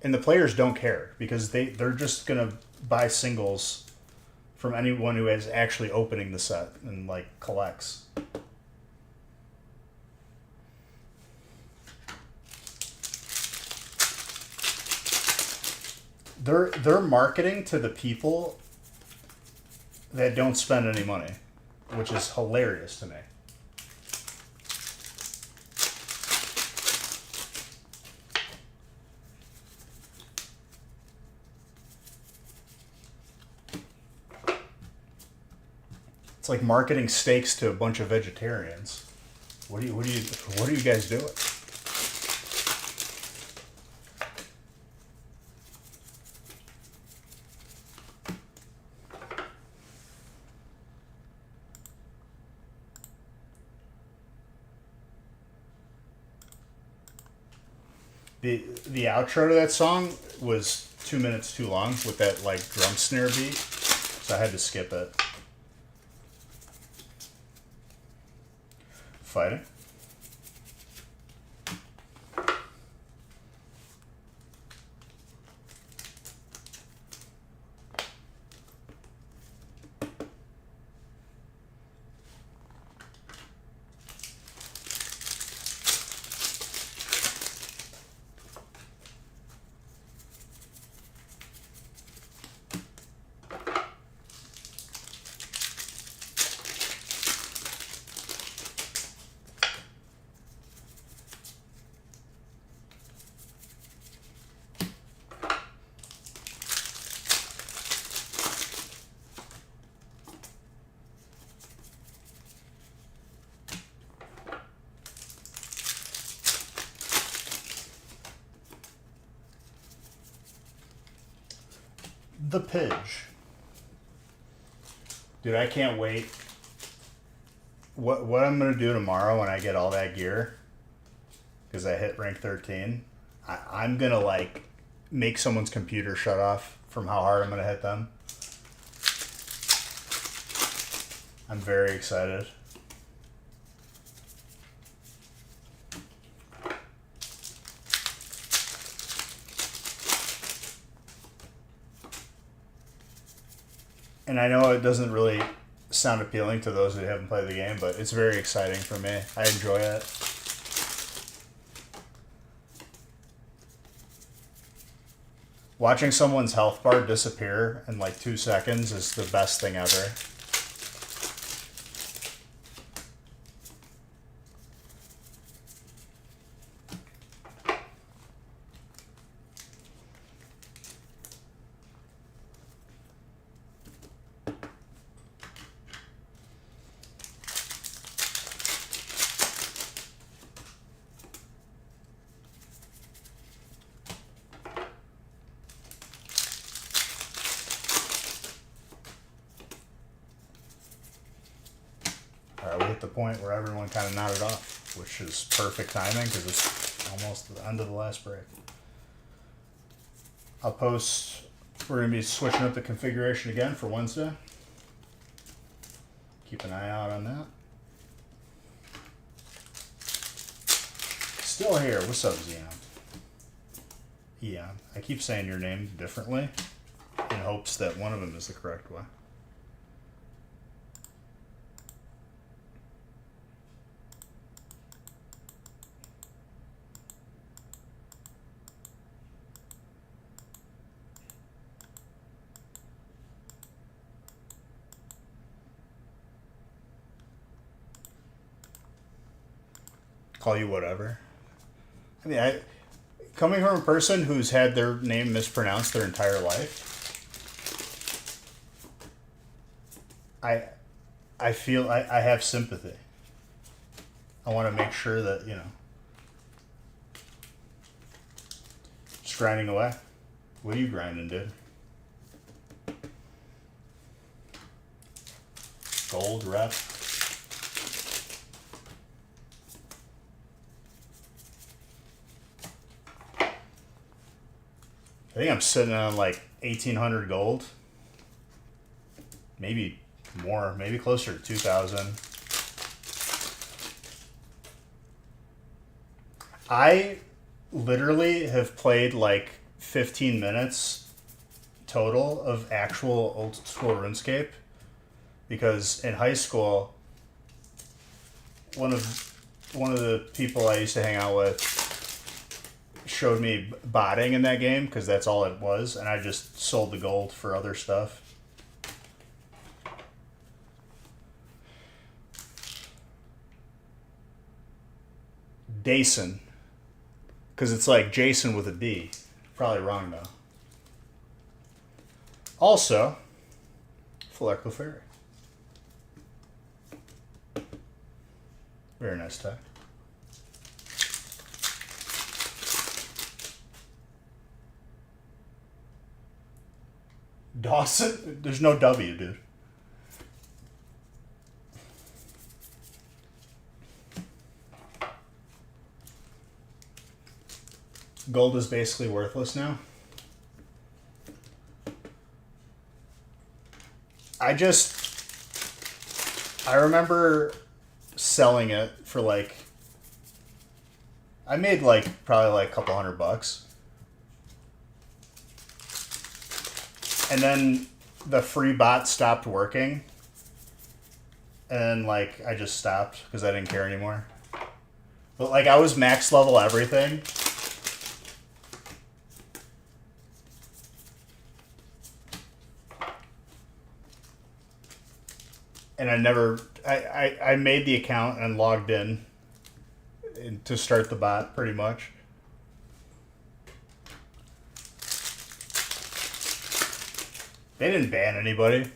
and the players don't care because they're just gonna buy singles from anyone who is actually opening the set and like collects. They're marketing to the people that don't spend any money, which is hilarious to me. It's like marketing steaks to a bunch of vegetarians. What are you guys doing? The outro to that song was 2 minutes too long with that like drum snare beat, so I had to skip it. Fighting. The Pidge. Dude, I can't wait. What I'm gonna do tomorrow when I get all that gear, because I hit rank 13, I'm gonna like make someone's computer shut off from how hard I'm gonna hit them. I'm very excited. And I know it doesn't really sound appealing to those who haven't played the game, but it's very exciting for me. I enjoy it. Watching someone's health bar disappear in like 2 seconds is the best thing ever. We hit the point where everyone kind of nodded off, which is perfect timing because it's almost the end of the last break. I'll post, we're going to be switching up the configuration again for Wednesday. Keep an eye out on that. Still here. What's up, Xeon? Eon. I keep saying your name differently in hopes that one of them is the correct way. Call you whatever. I mean, coming from a person who's had their name mispronounced their entire life, I feel I have sympathy. I want to make sure that, you know, just grinding away. What are you grinding, dude? Gold rep. I think I'm sitting on like 1,800 gold. Maybe more, maybe closer to 2,000. I literally have played like 15 minutes total of actual old school RuneScape, because in high school, one of the people I used to hang out with showed me botting in that game, because that's all it was, and I just sold the gold for other stuff. Dason, because it's like Jason with a D. Probably wrong though. Also, Phylactery Fairy. Very nice tie. Dawson? There's no W, dude. Gold is basically worthless now. I remember selling it for like, I made like probably like a couple $100. And then the free bot stopped working. And like I just stopped because I didn't care anymore. But like I was max level everything. And I made the account and logged in to start the bot, pretty much. They didn't ban anybody.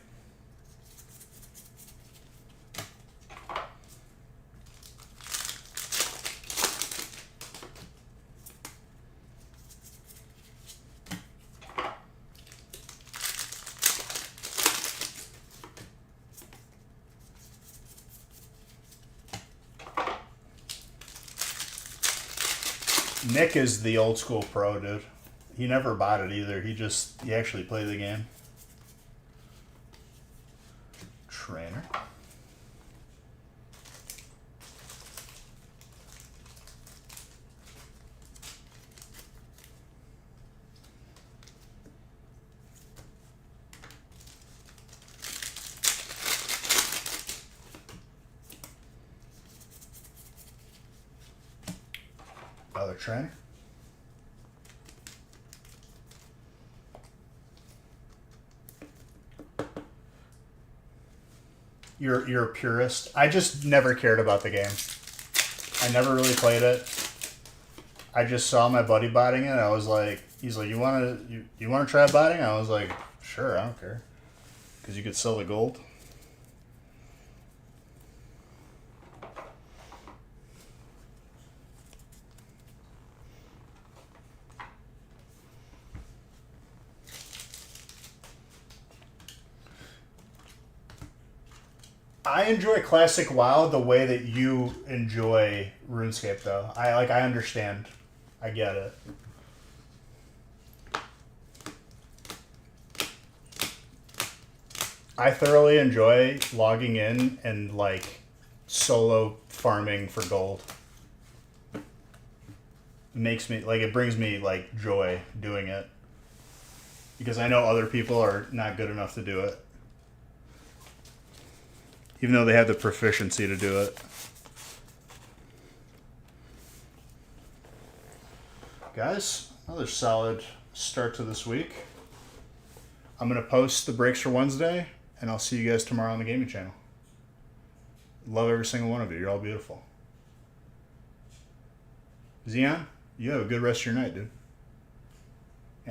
Nick is the old school pro, dude. He never bought it either. He actually played the game. Trainer. Other trainer. You're a purist. I just never cared about the game. I never really played it. I just saw my buddy botting it. I was like, he's like, you wanna try botting? I was like, sure, I don't care, because you could sell the gold. I enjoy Classic WoW the way that you enjoy RuneScape, though. I understand. I get it. I thoroughly enjoy logging in and like solo farming for gold. It makes me like, it brings me like joy doing it, because I know other people are not good enough to do it, even though they have the proficiency to do it. Guys, another solid start to this week. I'm going to post the breaks for Wednesday, and I'll see you guys tomorrow on the gaming channel. Love every single one of you. You're all beautiful. Xeon, you have a good rest of your night, dude.